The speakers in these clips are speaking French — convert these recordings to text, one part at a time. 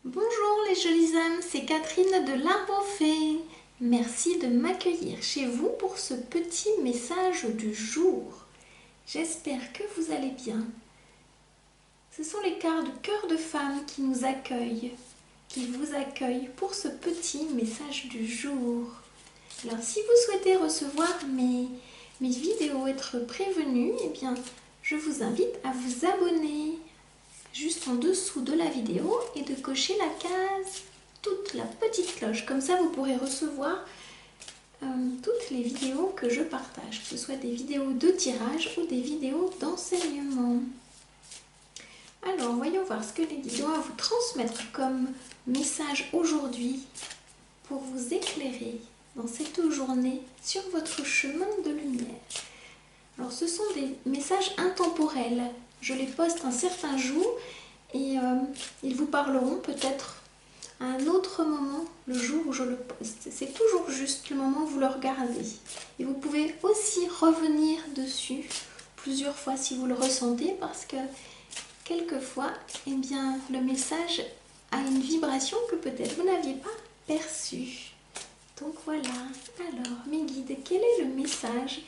Bonjour les jolies âmes, c'est Catherine de l'Arbre aux Fées. Merci de m'accueillir chez vous pour ce petit message du jour. J'espère que vous allez bien. Ce sont les cartes de cœur de femme qui nous accueillent, qui vous accueillent pour ce petit message du jour. Alors si vous souhaitez recevoir mes vidéos, être prévenu, eh bien je vous invite à vous abonner juste en dessous de la vidéo et de cocher la case toute la petite cloche. Comme ça, vous pourrez recevoir toutes les vidéos que je partage, que ce soit des vidéos de tirage ou des vidéos d'enseignement. Alors, voyons voir ce que les guides ont à vous transmettre comme message aujourd'hui pour vous éclairer dans cette journée sur votre chemin de lumière. Alors, ce sont des messages intemporels. Je les poste un certain jour et ils vous parleront peut-être à un autre moment, le jour où je le poste. C'est toujours juste le moment où vous le regardez. Et vous pouvez aussi revenir dessus plusieurs fois si vous le ressentez, parce que quelquefois, eh bien, le message a une vibration que peut-être vous n'aviez pas perçue. Donc voilà. Alors, mes guides, quel est le message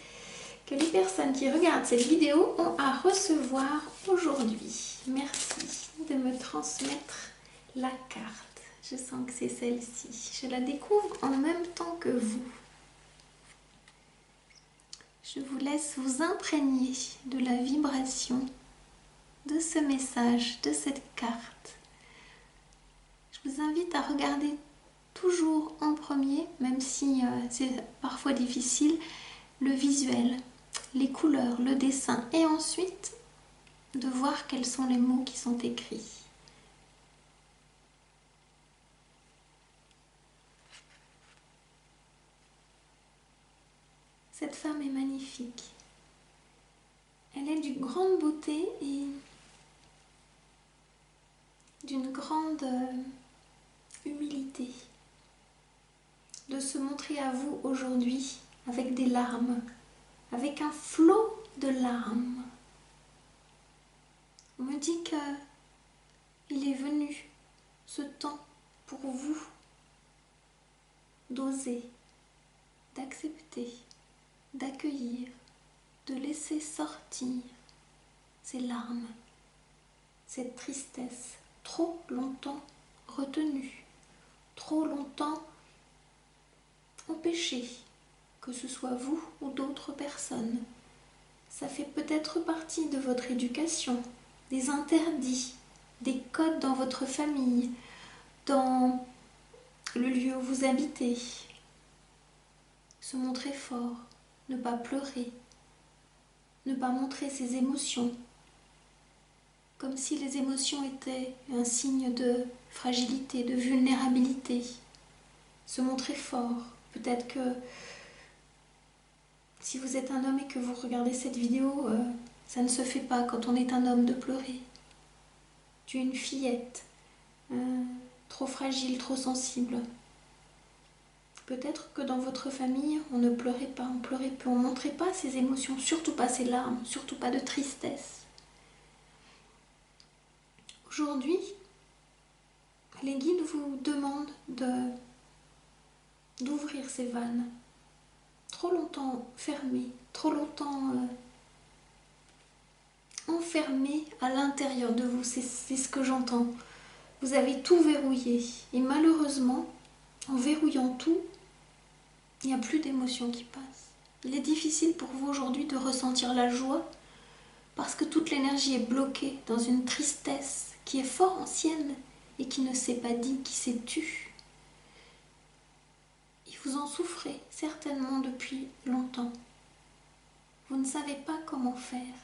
que les personnes qui regardent cette vidéo ont à recevoir aujourd'hui? Merci de me transmettre la carte. Je sens que c'est celle-ci. Je la découvre en même temps que vous. Je vous laisse vous imprégner de la vibration de ce message, de cette carte. Je vous invite à regarder toujours en premier, même si c'est parfois difficile, le visuel, les couleurs, le dessin, et ensuite de voir quels sont les mots qui sont écrits. Cette femme est magnifique. Elle est d'une grande beauté et d'une grande humilité de se montrer à vous aujourd'hui avec des larmes, avec un flot de larmes. On me dit qu'il est venu ce temps pour vous d'oser, d'accepter, d'accueillir, de laisser sortir ces larmes, cette tristesse trop longtemps retenue, trop longtemps empêchée, que ce soit vous ou d'autres personnes. Ça fait peut-être partie de votre éducation, des interdits, des codes dans votre famille, dans le lieu où vous habitez. Se montrer fort, ne pas pleurer, ne pas montrer ses émotions, comme si les émotions étaient un signe de fragilité, de vulnérabilité. Se montrer fort. Peut-être que si vous êtes un homme et que vous regardez cette vidéo, ça ne se fait pas quand on est un homme de pleurer. Tu es une fillette, trop fragile, trop sensible. Peut-être que dans votre famille, on ne pleurait pas, on pleurait peu, on ne montrait pas ses émotions, surtout pas ses larmes, surtout pas de tristesse. Aujourd'hui, les guides vous demandent d'ouvrir ces vannes, trop longtemps fermées, trop longtemps enfermées à l'intérieur de vous, c'est ce que j'entends. Vous avez tout verrouillé et malheureusement, en verrouillant tout, il n'y a plus d'émotions qui passent. Il est difficile pour vous aujourd'hui de ressentir la joie parce que toute l'énergie est bloquée dans une tristesse qui est fort ancienne et qui ne s'est pas dit, qui s'est tue. Et vous en souffrez certainement depuis longtemps. Vous ne savez pas comment faire.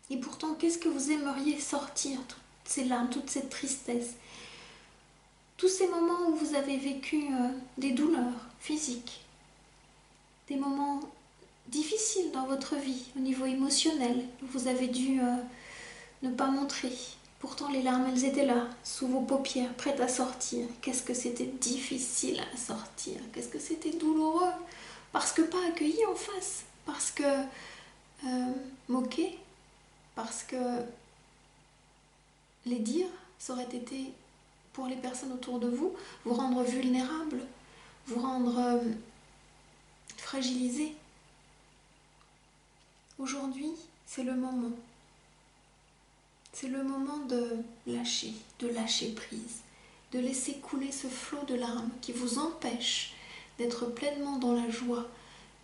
Et pourtant, qu'est-ce que vous aimeriez sortir, toutes ces larmes, toute cette tristesse, tous ces moments où vous avez vécu des douleurs physiques, des moments difficiles dans votre vie au niveau émotionnel, où vous avez dû ne pas montrer. Pourtant, les larmes, elles étaient là, sous vos paupières, prêtes à sortir. Qu'est-ce que c'était difficile à sortir, qu'est-ce que c'était douloureux, parce que pas accueilli en face, parce que moqué, parce que les dires ça aurait été pour les personnes autour de vous, vous rendre vulnérable, vous rendre fragilisé. Aujourd'hui, c'est le moment. C'est le moment de lâcher prise, de laisser couler ce flot de larmes qui vous empêche d'être pleinement dans la joie,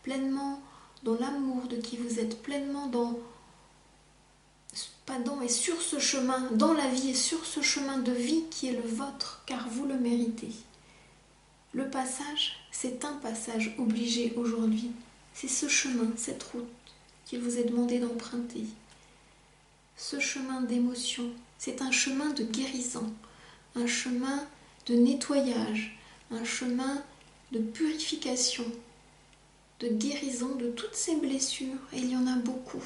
pleinement dans l'amour de qui vous êtes, pleinement et sur ce chemin, dans la vie et sur ce chemin de vie qui est le vôtre, car vous le méritez. Le passage, c'est un passage obligé aujourd'hui. C'est ce chemin, cette route qu'il vous est demandé d'emprunter. Ce chemin d'émotion, c'est un chemin de guérison, un chemin de nettoyage, un chemin de purification, de guérison de toutes ces blessures, et il y en a beaucoup.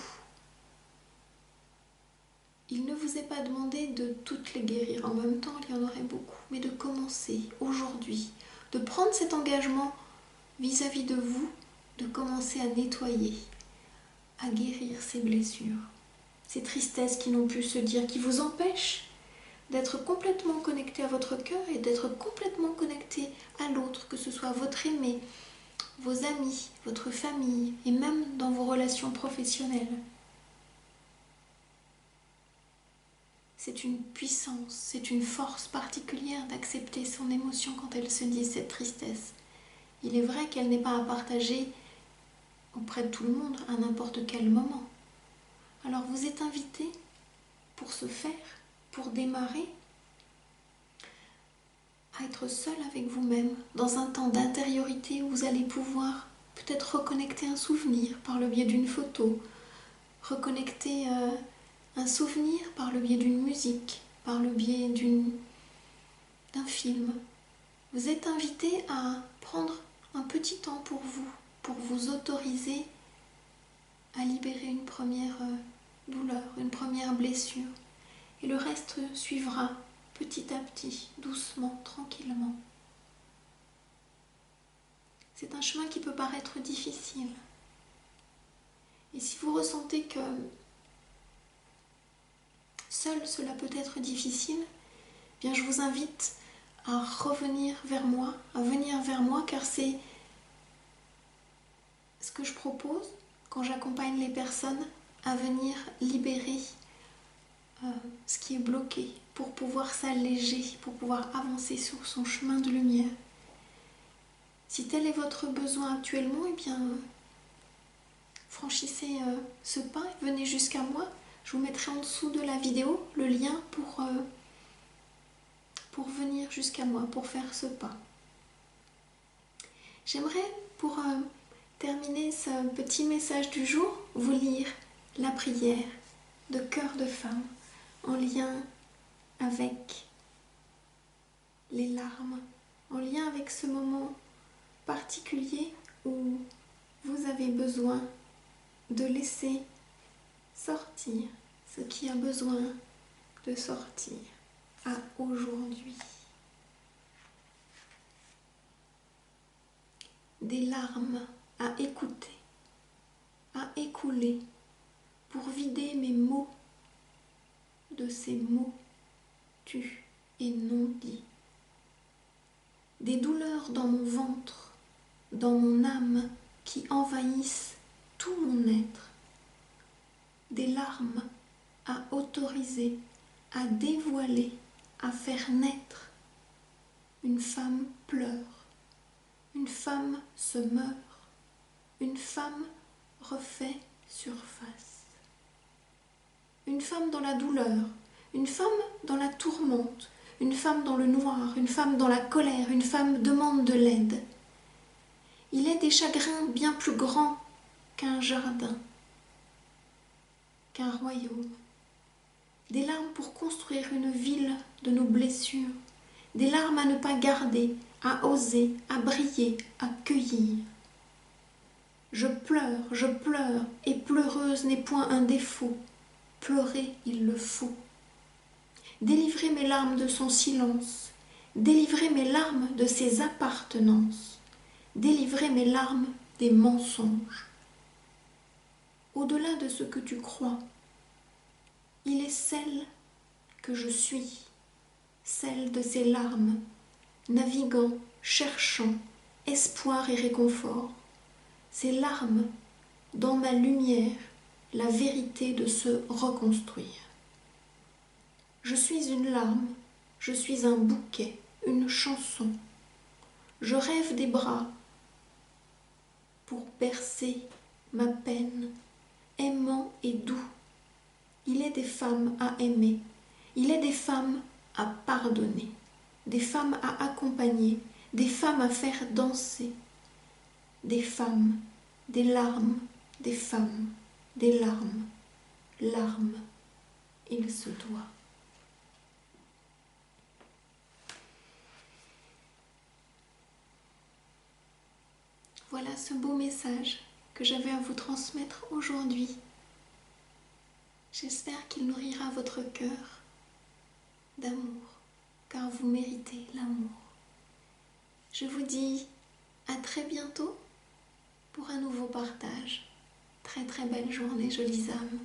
Il ne vous est pas demandé de toutes les guérir en même temps, il y en aurait beaucoup, mais de commencer aujourd'hui, de prendre cet engagement vis-à-vis de vous, de commencer à nettoyer, à guérir ces blessures, ces tristesses qui n'ont pu se dire, qui vous empêchent d'être complètement connecté à votre cœur et d'être complètement connecté à l'autre, que ce soit votre aimé, vos amis, votre famille et même dans vos relations professionnelles. C'est une puissance, c'est une force particulière d'accepter son émotion quand elle se dit cette tristesse. Il est vrai qu'elle n'est pas à partager auprès de tout le monde à n'importe quel moment. Alors vous êtes invité pour ce faire, pour démarrer, à être seul avec vous-même, dans un temps d'intériorité où vous allez pouvoir peut-être reconnecter un souvenir par le biais d'une photo, reconnecter un souvenir par le biais d'une musique, par le biais d'un film. Vous êtes invité à prendre un petit temps pour vous autoriser à libérer une première douleur, une première blessure. Et le reste suivra petit à petit, doucement, tranquillement. C'est un chemin qui peut paraître difficile. Et si vous ressentez que seul cela peut être difficile, eh bien je vous invite à revenir vers moi, à venir vers moi, car c'est ce que je propose quand j'accompagne les personnes à venir libérer ce qui est bloqué pour pouvoir s'alléger, pour pouvoir avancer sur son chemin de lumière. Si tel est votre besoin actuellement, eh bien franchissez ce pas et venez jusqu'à moi. Je vous mettrai en dessous de la vidéo le lien pour venir jusqu'à moi, pour faire ce pas. J'aimerais, pour terminer ce petit message du jour, vous lire la prière de Cœur de Femme en lien avec les larmes, en lien avec ce moment particulier où vous avez besoin de laisser sortir ce qui a besoin de sortir à aujourd'hui. Des larmes à écouter, à écouler pour vider mes mots de ces mots tus et non dits. Des douleurs dans mon ventre, dans mon âme qui envahissent tout mon être. Des larmes à autoriser, à dévoiler, à faire naître. Une femme pleure, une femme se meurt, une femme refait surface. Une femme dans la douleur, une femme dans la tourmente, une femme dans le noir, une femme dans la colère, une femme demande de l'aide. Il est des chagrins bien plus grands qu'un jardin, qu'un royaume. Des larmes pour construire une ville de nos blessures, des larmes à ne pas garder, à oser, à briller, à cueillir. Je pleure, et pleureuse n'est point un défaut. Pleurer, il le faut. Délivrer mes larmes de son silence, délivrer mes larmes de ses appartenances, délivrer mes larmes des mensonges. Au-delà de ce que tu crois, il est celle que je suis, celle de ses larmes, naviguant, cherchant espoir et réconfort. Ces larmes, dans ma lumière, la vérité de se reconstruire. Je suis une larme, je suis un bouquet, une chanson. Je rêve des bras pour bercer ma peine, aimant et doux. Il est des femmes à aimer, il est des femmes à pardonner, des femmes à accompagner, des femmes à faire danser, des femmes, des larmes, des femmes, des larmes, larmes, il se doit. Voilà ce beau message que j'avais à vous transmettre aujourd'hui. J'espère qu'il nourrira votre cœur d'amour, car vous méritez l'amour. Je vous dis à très bientôt pour un nouveau partage. Très très belle journée, jolies âmes.